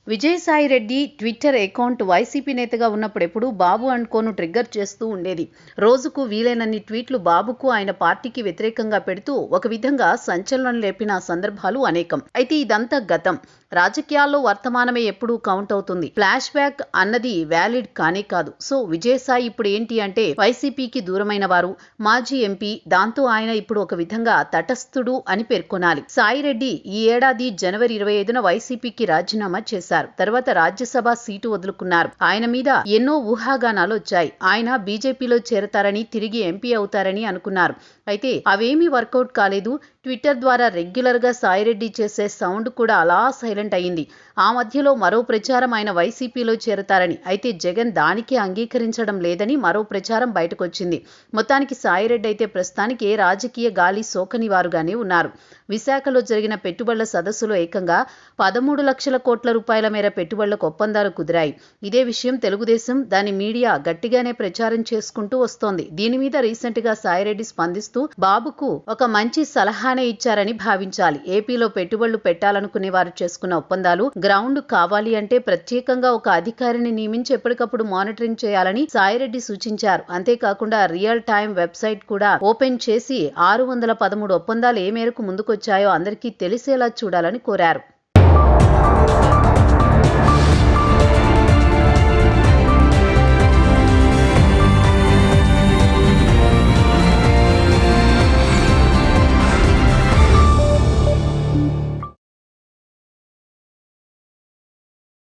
Vijayasai Reddy Twitter account YCP నేతగా ఉన్నప్పుడు ఎప్పుడూ బాబు అండ్ కోను ట్రిగ్గర్ చేస్తూ ఉండేది. రోజుకు వీలైనన్ని ట్వీట్లు బాబుకు ఆయన పార్టీకి వ్యతిరేకంగా పెడుతూ ఒక విధంగా సంచలనం లేపిన సందర్భాలు అనేకం. అయితే ఇదంతా గతం. రాజకీయాల్లో వర్తమానమే ఎప్పుడూ కౌంట్ అవుతుంది. ఫ్లాష్ బ్యాక్ అన్నది వ్యాలిడ్ కానే కాదు. సో విజయసాయి ఇప్పుడు ఏంటి అంటే వైసీపీకి దూరమైన వారు, మాజీ ఎంపీ. దాంతో ఆయన ఇప్పుడు ఒక విధంగా తటస్థుడు అని పేర్కొనాలి. సాయిరెడ్డి ఈ ఏడాది జనవరి 25న వైసీపీకి రాజీనామా చేశారు. తర్వాత రాజ్యసభ సీటు వదులుకున్నారు. ఆయన మీద ఎన్నో ఊహాగానాలు వచ్చాయి. ఆయన బీజేపీలో చేరతారని, తిరిగి ఎంపీ అవుతారని అనుకున్నారు. అయితే అవేమీ వర్కౌట్ కాలేదు. ట్విట్టర్ ద్వారా రెగ్యులర్ గా సాయిరెడ్డి చేసే సౌండ్ కూడా అలా సైలెంట్ అయింది. ఆ మధ్యలో మరో ప్రచారం ఆయన వైసీపీలో చేరతారని. అయితే జగన్ దానికి అంగీకరించడం లేదని మరో ప్రచారం బయటకొచ్చింది. మొత్తానికి సాయిరెడ్డి అయితే ప్రస్తుతానికి రాజకీయ గాలి సోకని వారుగానే ఉన్నారు. విశాఖలో జరిగిన పెట్టుబడుల సదస్సులో ఏకంగా 13 లక్షల కోట్ల రూపాయల మేర పెట్టుబడులకు ఒప్పందాలు కుదిరాయి. ఇదే విషయం తెలుగుదేశం, దాని మీడియా గట్టిగానే ప్రచారం చేసుకుంటూ వస్తోంది. దీని మీద రీసెంట్ గా సాయిరెడ్డి స్పందిస్తూ బాబుకు ఒక మంచి సలహానే ఇచ్చారని భావించాలి. ఏపీలో పెట్టుబడులు పెట్టాలనుకునే వారు చేసుకున్న ఒప్పందాలు గ్రౌండ్ కావాలి అంటే ప్రత్యేకంగా ఒక అధికారిని నియమించి ఎప్పటికప్పుడు మానిటరింగ్ చేయాలని సాయిరెడ్డి సూచించారు. అంతేకాకుండా రియల్ టైం వెబ్సైట్ కూడా ఓపెన్ చేసి 613 ఒప్పందాలు ఏ మేరకు ముందుకొచ్చాయో అందరికీ తెలిసేలా చూడాలని కోరారు.